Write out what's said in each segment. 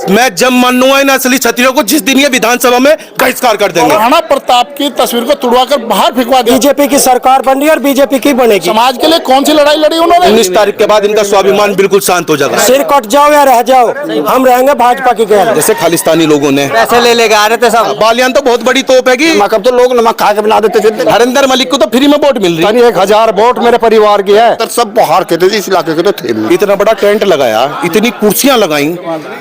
मैं जब मानूंगा इन असली क्षत्रियों को जिस दिन ये विधानसभा में बहिष्कार कर देंगे। राणा प्रताप की तस्वीर को तुड़वाकर बाहर फेंकवा दिया। बीजेपी की सरकार बन रही है और बीजेपी की बनेगी। समाज के लिए कौन सी लड़ाई लड़ी उन्होंने? 19 तारीख के बाद इनका स्वाभिमान बिल्कुल शांत हो जाएगा। सिर कट जाओ या रह जाओ, हम रहेंगे भाजपा की गैर। जैसे खालिस्तानी लोगों ने पैसे ले आ रहे थे सब। बालियान तो बहुत बड़ी तोप है कि कब तो लोग नमक खा के बना देते थे। हरिंदर मलिक को तो फ्री में वोट मिल रही है। 1000 वोट मेरे परिवार की है। सब बाहर के थे, इस इलाके के तो थे। इतना बड़ा टेंट लगाया, इतनी कुर्सियां लगाई,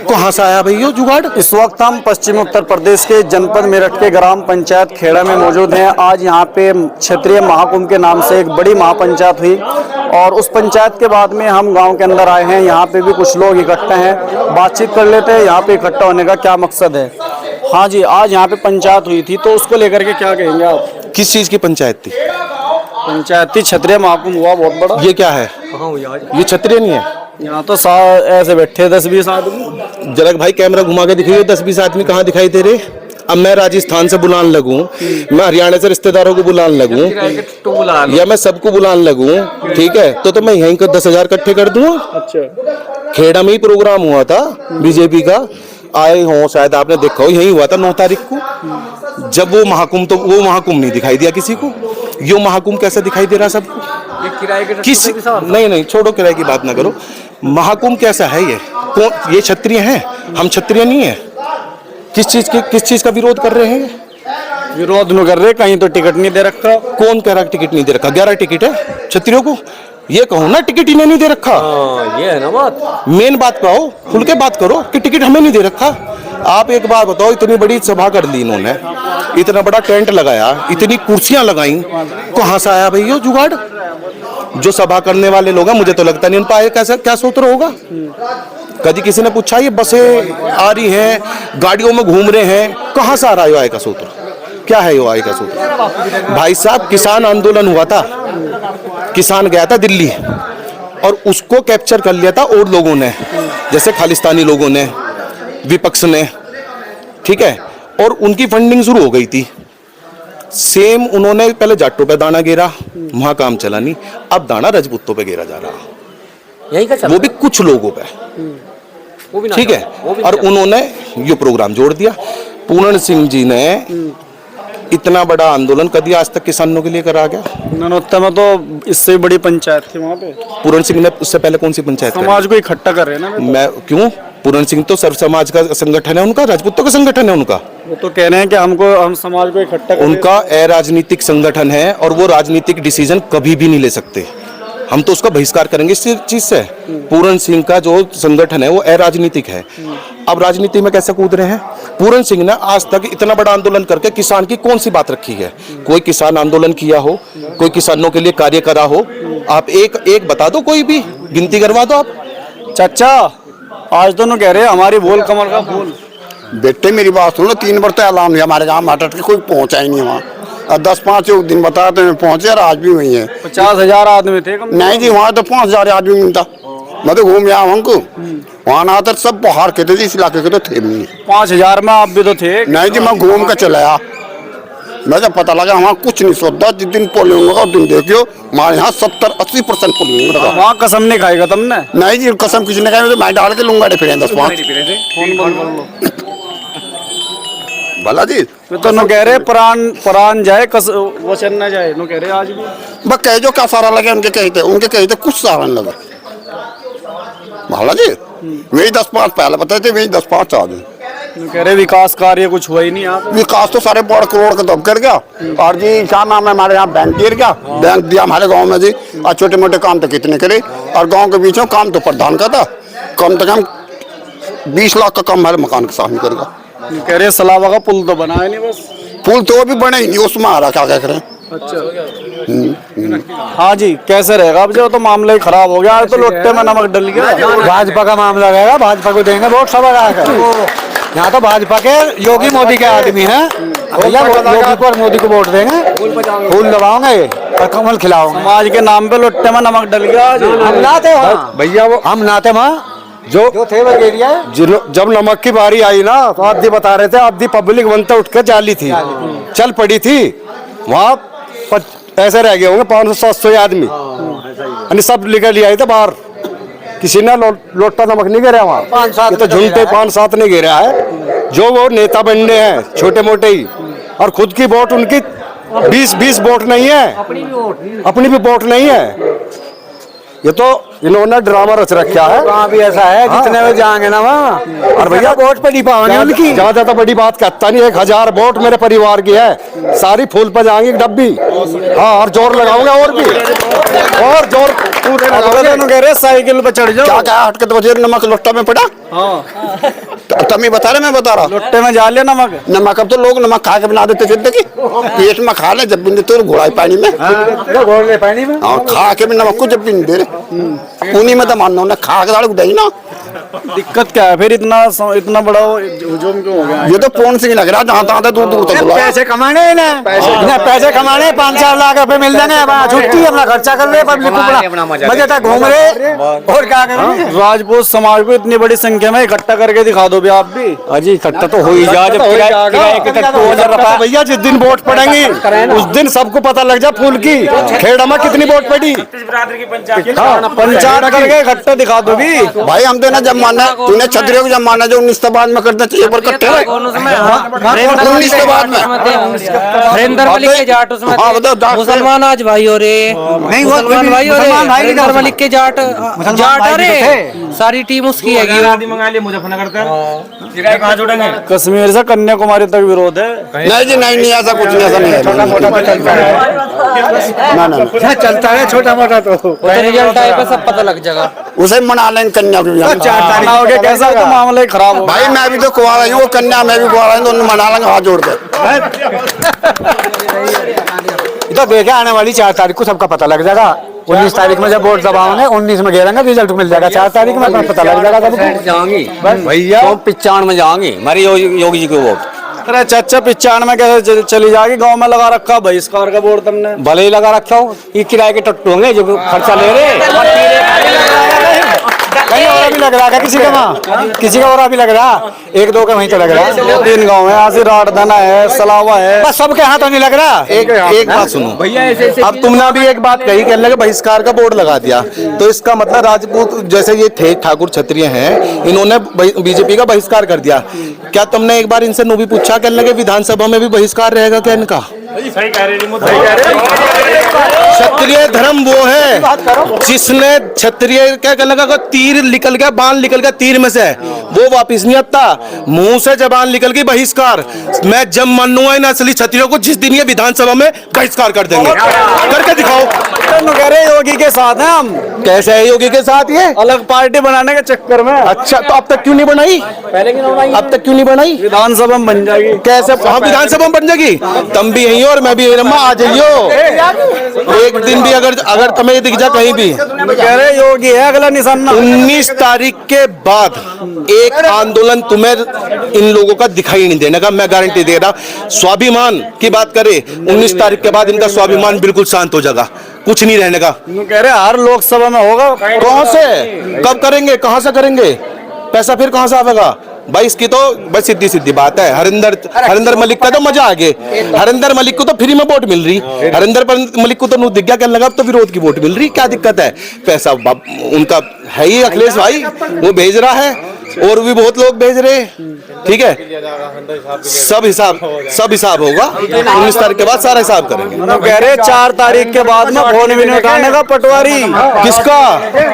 कहाँ से आया भाई ये जुगाड़? इस वक्त हम पश्चिमी उत्तर प्रदेश के जनपद मेरठ के ग्राम पंचायत खेड़ा में मौजूद हैं। आज यहाँ पे क्षेत्रीय महाकुंभ के नाम से एक बड़ी महापंचायत हुई और उस पंचायत के बाद में हम गांव के अंदर आए हैं। यहाँ पे भी कुछ लोग इकट्ठे हैं, बातचीत कर लेते हैं यहाँ पे इकट्ठा होने का क्या मकसद है। हाँ जी, आज यहाँ पे पंचायत हुई थी तो उसको लेकर के क्या कहेंगे आप? किस चीज की पंचायत थी? पंचायती क्षेत्रीय महाकुंभ हुआ बहुत बड़ा। ये क्या है? ये क्षत्रिय नहीं है। यहाँ तो ऐसे बैठे 10-20 आदमी। जरा भाई कैमरा घुमा के दिखाइए, 10-20 आदमी कहाँ दिखाई दे रहे? अब मैं राजस्थान से बुलाने लगूं, मैं हरियाणा से रिश्तेदारों को बुलाने लगूं, या मैं सबको बुलाने लगूं, ठीक है, तो मैं यहीं को 10,000 इकट्ठे कर दूंगा। अच्छा, खेड़ा में ही प्रोग्राम हुआ था बीजेपी का, आए हो शायद आपने देखा हो, यही हुआ था 9 तारीख को। जब वो महाकुंभ, तो वो महाकुंभ नहीं दिखाई दिया किसी को। यो महाकुंभ कैसे दिखाई दे रहा सबको? किस नहीं छोड़ो, किराए की बात ना करो। महाकुंभ कैसा है ये? कौन ये क्षत्रिय हैं? हम क्षत्रिय नहीं है। किस चीज का विरोध कर रहे हैं? विरोध न कर रहे, कहीं तो टिकट नहीं दे रखा। कौन कह रहा टिकट नहीं दे रखा? 11 टिकट है क्षत्रियों को। ये कहो ना टिकट इन्हें नहीं दे रखा। ये है ना बात। मेन बात कहो, खुल के बात करो कि टिकट हमें नहीं दे रखा। आप एक बात बताओ, इतनी बड़ी सभा कर ली इन्होंने, इतना बड़ा टेंट लगाया, इतनी कुर्सियां लगाई, कहाँ से आया भाई ये जुगाड़? जो सभा करने वाले लोग हैं, मुझे तो लगता नहीं उन पर कैसा क्या सूत्र होगा। कभी किसी ने पूछा ये बसें आ रही हैं, गाड़ियों में घूम रहे हैं, कहाँ से आ रहा है आय का सूत्र? क्या है यो आय का सूत्र? भाई साहब, किसान आंदोलन हुआ था, किसान गया था दिल्ली और उसको कैप्चर कर लिया था और लोगों ने, जैसे खालिस्तानी लोगों ने, विपक्ष ने, ठीक है, और उनकी फंडिंग शुरू हो गई थी। सेम उन्होंने पहले जाटों पे दाना गिरा, वहां काम चला नहीं, अब दाना राजपूतों पे गिरा जा रहा, यही का वो भी कुछ लोगों पे, ठीक है। और उन्होंने ये प्रोग्राम जोड़ दिया। पूर्ण सिंह जी ने इतना बड़ा आंदोलन कभी आज तक किसानों के लिए करा गया? ननौत्ता में तो इससे बड़ी पंचायत थी वहाँ पे। पूर्ण सिंह ने उससे पहले कौन सी पंचायत? समाज को इकट्ठा कर रहे हैं ना। मैं क्यों? पूर्ण सिंह तो सर्व समाज का संगठन है उनका, राजपूतों का संगठन है उनका। वो तो कह रहे हैं कि हम समाज को इकट्ठा कर, उनका अराजनीतिक संगठन है और वो राजनीतिक डिसीजन कभी भी नहीं ले सकते। हम तो उसका बहिष्कार करेंगे इस चीज से। पूर्ण सिंह का जो संगठन है वो अराजनीतिक है। अब राजनीति में कैसे कूद रहे हैं? पूर्ण सिंह ने आज तक इतना बड़ा आंदोलन करके किसान की कौन सी बात रखी है? कोई किसान आंदोलन किया हो, कोई किसानों के लिए कार्य करा हो? आप एक बता दो, कोई भी गिनती करवा दो आप। चाचा आज दोनों कह रहे हैं हमारी बोल कमर का बोल। बेटे मेरी बात सुनो, 3 बार तो ऐलान हुआ हमारे गाँव में, के कोई पहुंचा ही नहीं वहाँ। 10-5 दिन बताया तो पहुंचे और आज भी वही है। 50,000 आदमी थे। नहीं जी, वहाँ तो 5,000 आदमी मिलता। मैं तो घूम आया हमको, वहाँ ना तो सब बाहर के थे, इस इलाके के तो थे नहीं। 5,000 में आप भी तो थे। नहीं जी, मैं घूम कर चला आया। मैं जब पता लगा वहाँ कुछ नहीं सोचता, जिस दिन पोलिंग होगा उस दिन देखियो हमारे यहाँ 70-80% पोलिंग होगा। वहाँ कसम नहीं खाएगा तुमने? नहीं जी, कसम किसी ने खाई, मैं डाल के लूंगा फिर 10-5 भला जी। तो न कह रहे प्राण जाए वचन न जाए, न कह रहे आज भी। बस कह जो क्या सारा लगे उनके कहते कुछ सारा नहीं लगा भला जी। वही 10-5 पहले बताए थे, वही 10-5 आ गए। कह रहे विकास कार्य कुछ हुआ ही नहीं। आप विकास तो सारे बड़ करोड़ का दब कर गया। और जी क्या नाम है हमारे यहाँ, बैंक गिर गया, बैंक दिया हमारे गांव में जी। और छोटे मोटे काम तो कितने करे, और गांव के बीच में काम तो प्रधान का था, कम से कम 20 लाख का काम हमारे मकान के सामने करेगा। कह रहे सलावा का पुल तो बना है नहीं, बस पुल तो भी बने ही नहीं, उसमें आ रहा क्या क्या करें। अच्छा। हाँ जी, कैसे रहेगा अब? जो तो मामला ही खराब हो गया, तो लोटे में नमक डल गया। भाजपा का मामला रहेगा, भाजपा को देंगे वोट सब आकर। यहाँ तो भाजपा के योगी मोदी के आदमी हैं, भैया योगी पर मोदी को वोट देंगे, फूल दबाओगे और कमल खिलाओगे। समाज के नाम पे लोटे में नमक डल गया। हम नाते भैया, वो हम नाते वहाँ जो थे वगैरह। जब नमक की बारी आई ना तो आधी बता रहे थे, आधी पब्लिक बनता उठ कर जाली थी, चल पड़ी थी वहाँ। ऐसे रह गए होंगे 500-700 आदमी, सब निकल आए थे बाहर। किसी ने लोटा नमक नहीं गिरा वहाँ, ये तो झुंडे 5-7 ने गिरा है, जो वो नेता बनने हैं छोटे मोटे ही, और खुद की वोट उनकी 20 वोट नहीं है, अपनी भी वोट नहीं है। ये तो इन्होंने ड्रामा रच रखा है। वहाँ भी ऐसा है, जितने में जाएंगे ना वहाँ, और भैया वोट पड़ी पाओगे उनकी। ज्यादा बड़ी बात कहता नहीं, 1000 वोट मेरे परिवार की है, सारी फूल पर जाएंगी डब्बी। हाँ, और जोर लगाऊंगा, और भी और जोर पूरे लगाऊंगा। कह रहे साइकिल पर चढ़ जाओ। क्या क्या हट के तो बजे नमक लोटा में पड़ा। तुम ही बता रहे, मैं बता रहा। लोटे में जा लिया नमक। नमक अब तो लोग नमक खा के बना देते जिंदगी, पेट में खा ले, जब भी नहीं तो घोड़ा पानी में, पानी में हाँ, खा के भी नमक को जब भी नहीं दे रहे, उन्हीं में तो मानना उन्हें खा के दाड़ दही ना। दिक्कत क्या है फिर, इतना बड़ा हुजूम क्यों हो गया? ये तो फोन से ही लग रहा, जहाँ तहाँ दूर दूर तक बुला। पैसे कमाने हैं ना, पैसे कमाने, 5-4 लाख रुपए मिल जाएंगे, अपना छुट्टी अपना खर्चा कर रहे, पब्लिक को बड़ा मजे तक घूम रहे, और क्या करेंगे। राजपूत समाज को इतनी बड़ी संख्या में इकट्ठा करके दिखा दो भी आप भी। अजी इकट्ठा तो हो ही जा, जब भैया जिस दिन वोट पड़ेंगी उस दिन सबको पता लग जाए फूल की खेड़ा में कितनी वोट पड़ी। पंचायत करके इकट्ठा दिखा दो भी भाई। हम तो ना जब माना तूने छतरियों को जब माना जो 19 बाद में करना चाहिए, पर कट्टे 19 बाद में हरिंदर मलिक के जाट उसमें हाँ, बताओ, मुसलमान आज भाई हो रे, नहीं मुसलमान भाई हो रे, हरिंदर मलिक के जाट अरे सारी टीम उसकी है। कश्मीर से कन्याकुमारी तक विरोध है। नहीं जी, नहीं ऐसा कुछ नहीं, ऐसा नहीं है। ना चलता है छोटा मोटा, तो रिजल्ट आए पे सब पता लग जाएगा। उसे मना लें कन्या को भी। कैसा तो मामला ही खराब हो। भाई मैं भी तो कुआरा हूँ, वो कन्या मैं भी कुआरा हूँ, दोनों मना लेंगे हाथ जोड़ के। तो देखे आने वाली 4 तारीख को सबका पता लग जाएगा। 19 तारीख में जब वोट दबाओगे, 19 में गिरेंगे, रिजल्ट मिल जाएगा। 4 तारीख में पता लग जाएगा सबको। जाएंगी भैया, 95 में जाएंगी हमारी योगी जी को वोट। अरे चाचा 95 में कैसे चली जाएगी? गांव में लगा रखा बहिष्कार का बोर्ड तुमने। भले ही लगा रखा हो, ये किराए के टट्टू होंगे जो खर्चा ले रहे। कहीं और भी लग रहा है, किसी का वहाँ, किसी का और भी लग रहा, 1-2 का वहीं तो लग रहा है। 3 गाँव है, आसी राठधना है, सलावा है, बस सबके हाथ तो नहीं लग रहा। एक बात सुनो भैया, अब तुमने अभी एक बात कही, कहने लगे बहिष्कार का बोर्ड लगा दिया, तो इसका मतलब राजपूत जैसे ये थे ठाकुर क्षत्रिय हैं, इन्होंने बीजेपी का बहिष्कार कर दिया। क्या तुमने एक बार इनसे नो भी पूछा, कहने लगे विधानसभा में भी बहिष्कार रहेगा क्या इनका? क्षत्रिय धर्म वो है जिसने क्षत्रिय क्या कहने लगा, तीर निकल गया, बाण निकल गया तीर में से, वो वापिस नहीं आता, मुंह से जबान निकल गई बहिष्कार। मैं जब मानूंगा इन असली क्षत्रियों को, जिस दिन ये विधानसभा में बहिष्कार कर देंगे, करके दिखाओ। कह रहे योगी के साथ हैं हम। कैसे है योगी के साथ? ये अलग पार्टी बनाने के चक्कर में। अच्छा, तो अब तक क्यों नहीं बनाई? पहले क्यों बनाई? अब तक क्यों नहीं बनाई? विधानसभा में बन जाएगी। कैसे? हाँ, विधानसभा में बन जाएगी। तुम भी यही हो और मैं भी यही, आ जाइयो। एक दिन भी अगर तुम्हें दिख जा कहीं भी, कह रहे योगी है अगला निशाना। 19 तारीख के बाद एक आंदोलन तुम्हें इन लोगों का दिखाई नहीं देने का, मैं गारंटी दे रहा। स्वाभिमान की बात करें, 19 तारीख के बाद इनका स्वाभिमान बिल्कुल शांत हो जाएगा, कुछ नहीं रहने का। कह रहे हर लोकसभा में होगा। कौन से, कब करेंगे, कहां से करेंगे? पैसा फिर कहां से आएगा भाई? इसकी तो बस सीधी बात है। हरिंदर मलिक का तो मजा आ गया। हरिंदर मलिक को तो फ्री में वोट मिल रही, हरिंदर मलिक को तो नू दिख गया, कहने लगा अब तो विरोध की वोट मिल रही, क्या दिक्कत है? पैसा उनका है ही, अखिलेश भाई वो भेज रहा है, और भी बहुत लोग भेज रहे हैं, ठीक है। सब हिसाब होगा। 19 तारीख के बाद सारा हिसाब करेंगे। कह रहे 4 तारीख के बाद में फोन भी नहीं उठाने का पटवारी। किसका?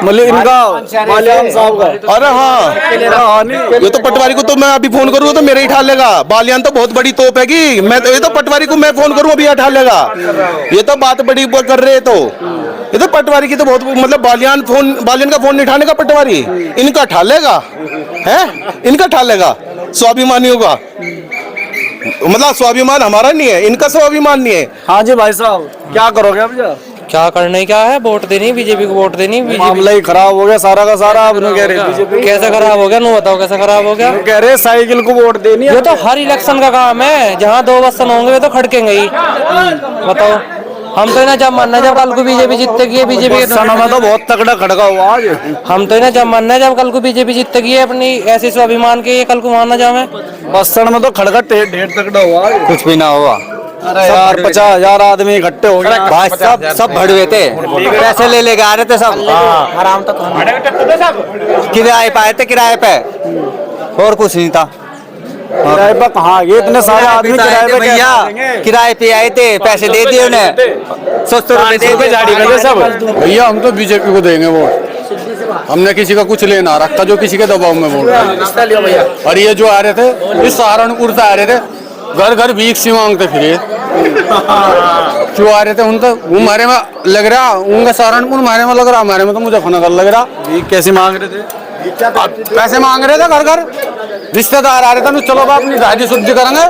मतलब इनका बालियान साहब का। अरे हाँ, ये तो पटवारी को तो मैं अभी फोन करूँ तो मेरे ही उठा लेगा। बालियान तो बहुत बड़ी तोप है कि मैं तो, ये तो पटवारी को मैं फोन करूँ अभी उठा लेगा। ये तो बात बड़ी कर रहे, तो ये तो पटवारी की तो बहुत, मतलब बालियान का फोन नहीं उठाने का पटवारी, इनका उठा लेगा है, इनका उठा लेगा। स्वाभिमानियों का मतलब स्वाभिमान हमारा नहीं है, इनका स्वाभिमान नहीं है। हाँ जी भाई साहब, क्या करोगे अब? क्या करने क्या है, वोट देनी बीजेपी को, वोट देनी बीजेपी। मामला ही खराब हो गया सारा का सारा। आप कह रहे बीजेपी कैसे खराब हो गया? नो बताओ कैसे खराब हो गया? कह रहे साइकिल को वोट देनी है। ये तो हर इलेक्शन का काम है, जहाँ 2 बसन होंगे वे तो खड़केंगे ही। बताओ, हम तो ना जब मानना जब कल को बीजेपी जीतेगी है, बीजेपी के में तो बहुत तगड़ा खड़का हुआ आज। हम तो ना जब मानना जब कल को बीजेपी जीतेगी है, अपनी ऐसे स्वाभिमान के ये कल को मानना जावे। बस्तर में तो खड़का ढेर तगड़ा हुआ। कुछ भी ना हुआ, अरे यार 50,000 आदमी इकट्ठे हो गए भाई सब भड़वे थे, पैसे ले लेके आ रहे थे सब, किराए पे आए थे, किराए पे, और कुछ नहीं था। किराए पर कहाँ, ये इतने सारे आदमी किराए पे भैया किराए पे आए थे, पैसे दे दिए उन्हें, 100 रुपए दे दिए सब। भैया हम तो बीजेपी को देंगे वोट, हमने किसी का कुछ लेना रखा जो किसी के दबाव में वोट डाले। और ये जो आ रहे थे इस सहारनपुर से आ रहे थे, घर घर भीख सी मांगते फिर क्यों आ रहे थे? उन तो हमारे में लग रहा, उनका सहारनपुर हमारे में लग रहा, हमारे में तो मुजफ्फरनगर लग रहा। कैसे मांग रहे थे? पैसे मांग रहे थे घर घर, रिश्तेदार आ रहे थे, चलो बाप अपनी दादी शुद्ध करेंगे।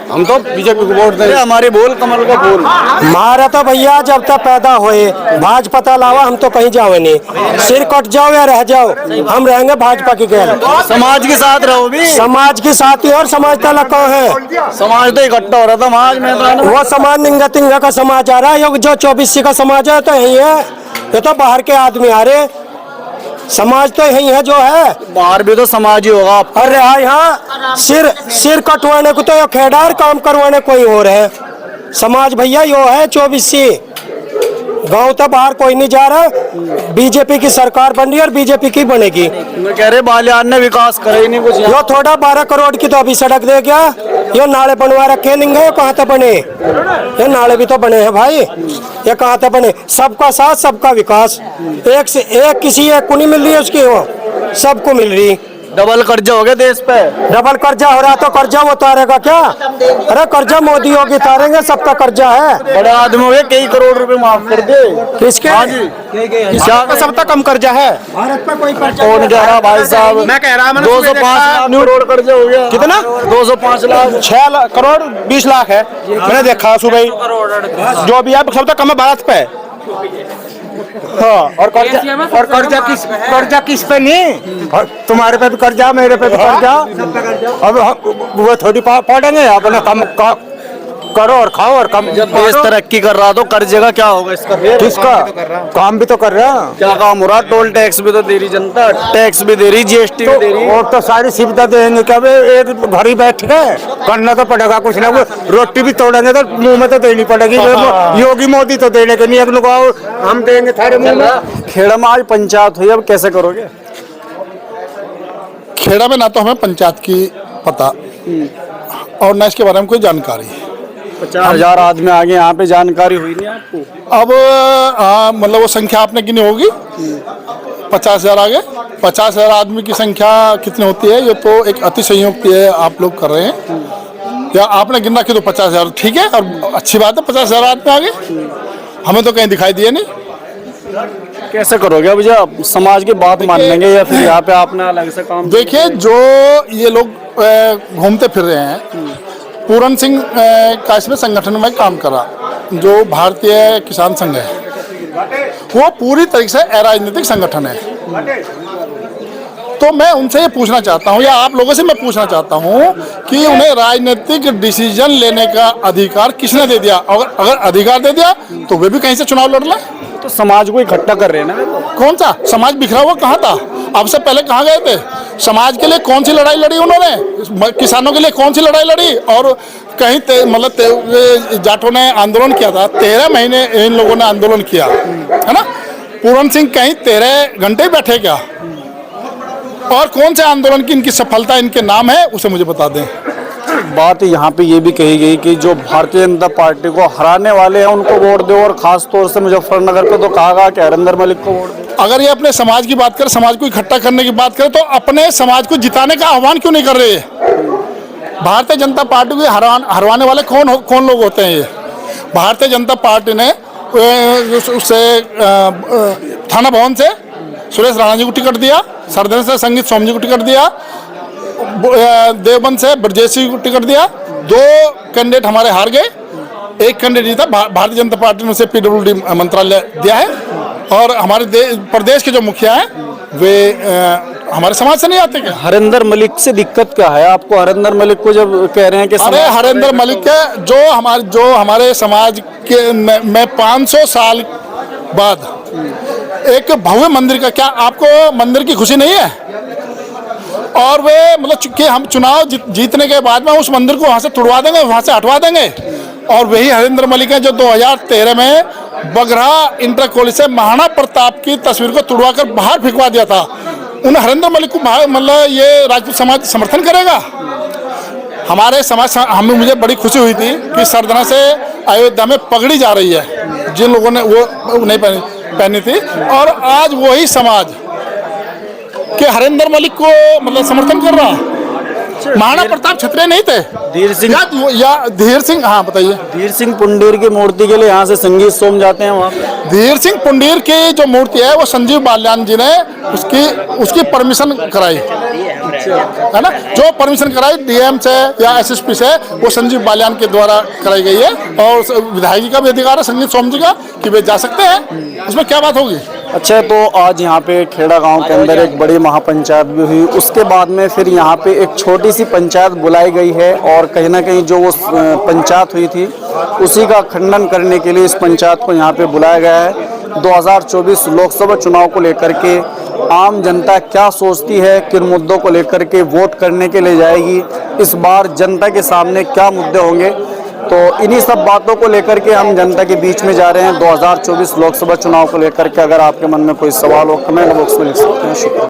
हम तो बीजेपी को वोट देंगे। हमारी बोल कमल का बोल। मारा तो भैया जब तक पैदा होए भाजपा लावा हम तो कहीं जाओ नहीं, सिर कट जाओ या रह जाओ, हम रहेंगे भाजपा की गैर। समाज के साथ रहो भी, समाज के साथ ही, और समाज का लगा है, समाज तो इकट्ठा हो रहा था समाज में, वो समाज निंगा तिंगा का समाज आ रहा है, जो 24 का समाज है तो यही है, ये तो बाहर के आदमी आ रहे, समाज तो यही है जो है। बाहर भी तो समाज ही होगा। अरे हाँ यहाँ सिर कटवाने को तो खेडार काम करवाने कोई और है, समाज भैया यो है 24। गांव तो बाहर कोई नहीं जा रहा, बीजेपी की सरकार बन रही है और बीजेपी की बनेगी। कह रहे बालियान ने विकास करे ही नहीं कुछ। यो थोड़ा 12 करोड़ की तो अभी सड़क दे गया, यो नाले बनवा रखे नहीं गए, कहाँ तक बने? ये नाले भी तो बने हैं भाई, ये कहाँ तक बने? सबका साथ सबका विकास, एक से एक, किसी एक को नहीं मिल रही है उसकी, वो सबको मिल रही। डबल कर्जा हो गया देश पे, डबल कर्जा हो रहा तो कर्जा वो उतारेगा क्या? अरे कर्जा मोदी योगी उतारेंगे, सबका कर्जा है। बड़े आदमी हो गए, कई करोड़ रुपए माफ कर दे। किसके? का सब तक कम कर्जा है। भारत पे कोई कर्जा कौन कह रहा भाई साहब? मैं कह रहा, मैंने 205 करोड़ कर्जा हो गया। कितना? 205 लाख, 6 करोड़ 20 लाख है, मैंने देखा सुबह ही। जो भी है सब तक कम है भारत पे। हाँ, और कर्जा किस पे नहीं? और तुम्हारे पे भी कर्जा, मेरे पे भी कर्जा, अब वो थोड़ी पड़ेंगे, अपने कम करो और खाओ और कम। जब देश तरक्की कर रहा तो कर्जे का क्या होगा इसका? किसका काम भी तो कर रहा, क्या काम हो रहा? टोल टैक्स भी तो दे रही जनता, टैक्स भी दे रही, जीएसटी भी दे रही, और तो सारी सुविधा देंगे। क्या एक घर ही बैठ गए, करना तो पड़ेगा कुछ ना कुछ। रोटी भी तोड़ेंगे तो मुंह में तो देनी पड़ेगी। योगी मोदी तो देने के नहीं, एक लोग हम देंगे थारे मुंह में। खेड़ा में आज पंचायत हुई, अब कैसे करोगे? खेड़ा में ना तो हमें पंचायत की पता और ना इसके बारे में कोई जानकारी। 50,000 आदमी आगे, यहाँ पे जानकारी हुई नहीं आपको? अब मतलब वो संख्या आपने गिनी होगी, 50,000 आगे। 50,000 आदमी की संख्या कितनी होती है, ये तो एक अति संयुक्त है आप लोग कर रहे हैं, या आपने गिना कि तो 50,000 ठीक है और अच्छी बात है। 50,000 आदमी आगे, हमें तो कहीं दिखाई दिए नहीं। कैसे करोगे अब जब समाज की बात मान लेंगे, या फिर यहाँ पे आपने अलग से काम? देखिए, जो ये लोग घूमते फिर रहे हैं, पूरन सिंह का इसमें संगठन में काम करा, जो भारतीय किसान संघ है, वो पूरी तरीके से अराजनीतिक संगठन है। तो मैं उनसे ये पूछना चाहता हूँ, या आप लोगों से मैं पूछना चाहता हूँ कि उन्हें राजनीतिक डिसीजन लेने का अधिकार किसने दे दिया? अगर अधिकार दे दिया तो वे भी कहीं से चुनाव लड़ लें। तो समाज को इकट्ठा कर रहे हैं ना। कौन सा समाज बिखरा हुआ कहाँ था? अब से पहले कहाँ गए थे? समाज के लिए कौन सी लड़ाई लड़ी उन्होंने? किसानों के लिए कौन सी लड़ाई लड़ी? और कहीं मतलब जाटों ने आंदोलन किया था, 13 महीने इन लोगों ने आंदोलन किया है ना। पूरन सिंह कहीं 13 घंटे बैठे क्या? और कौन से आंदोलन की इनकी सफलता इनके नाम है, उसे मुझे बता दें। बात यहाँ पे ये भी कही गई कि जो भारतीय जनता पार्टी को हराने वाले हैं उनको वोट दो, और खास तौर से मुजफ्फरनगर को तो कहा गया कि हरिंदर मलिक को वोट दो। अगर ये अपने समाज की बात करें, समाज को इकट्ठा करने की बात करें, तो अपने समाज को जिताने का आह्वान क्यों नहीं कर रहे? भारतीय जनता पार्टी को हरवाने वाले कौन लोग होते हैं? ये भारतीय जनता पार्टी ने उससे थाना भवन से सुरेश राणा जी को टिकट दिया, सरदन से संगीत सोम जी को टिकट दिया, देवबंद से ब्रजेश जी को टिकट दिया। 2 कैंडिडेट हमारे हार गए, एक कैंडिडेट जीता। भारतीय जनता पार्टी ने उसे PWD मंत्रालय दिया है। और हमारे प्रदेश के जो मुखिया हैं वे हमारे समाज से नहीं आते क्या? हरिंदर मलिक से दिक्कत क्या है आपको? हरिंदर मलिक को जब कह रहे हैं कि अरे हरिंदर मलिक के जो हमारे समाज के में 500 साल बाद एक भव्य मंदिर का, क्या आपको मंदिर की खुशी नहीं है? और वे मतलब चूंकि हम चुनाव जीतने के बाद में उस मंदिर को वहाँ से तुड़वा देंगे, वहाँ से हटवा देंगे। और वही हरेंद्र मलिक हैं जो 2013 में बगरा इंटर कॉलेज से महाराणा प्रताप की तस्वीर को तुड़वा कर बाहर फेंकवा दिया था। उन हरेंद्र मलिक को मतलब ये राजपूत समाज समर्थन करेगा? हमारे समाज हमें मुझे बड़ी खुशी हुई थी कि सरदना से अयोध्या में पगड़ी जा रही है, जिन लोगों ने वो नहीं पहनी थी, और आज वही समाज के हरेंद्र मलिक को मतलब समर्थन कर रहा। महाराणा प्रताप क्षत्रिय नहीं थे। धीर सिंह या धीर सिंह, हाँ बताइए। धीर सिंह पुंडीर की मूर्ति के लिए यहाँ से संगीत सोम जाते हैं वहाँ पे। धीर सिंह पुंडीर की जो मूर्ति है वो संजीव बाल्यान जी ने उसकी परमिशन कराई है ना, जो परमिशन कराई डीएम से या एसएसपी से, वो संजीव बाल्यान के द्वारा कराई गई है। और विधायक जी का भी अधिकार है संगीत सोम जी का कि वे जा सकते हैं, उसमें क्या बात होगी। अच्छा, तो आज यहाँ पे खेड़ा गांव के अंदर एक बड़ी महापंचायत भी हुई, उसके बाद में फिर यहाँ पे एक छोटी सी पंचायत बुलाई गई है, और कहीं ना कहीं जो वो पंचायत हुई थी उसी का खंडन करने के लिए इस पंचायत को यहाँ पे बुलाया गया है। 2024 लोकसभा चुनाव को लेकर के आम जनता क्या सोचती है, किन मुद्दों को लेकर के वोट करने के लिए जाएगी, इस बार जनता के सामने क्या मुद्दे होंगे, तो इन्हीं सब बातों को लेकर के हम जनता के बीच में जा रहे हैं। 2024 लोकसभा चुनाव को लेकर के अगर आपके मन में कोई सवाल हो कमेंट बॉक्स में लिख सकते हैं। शुक्रिया।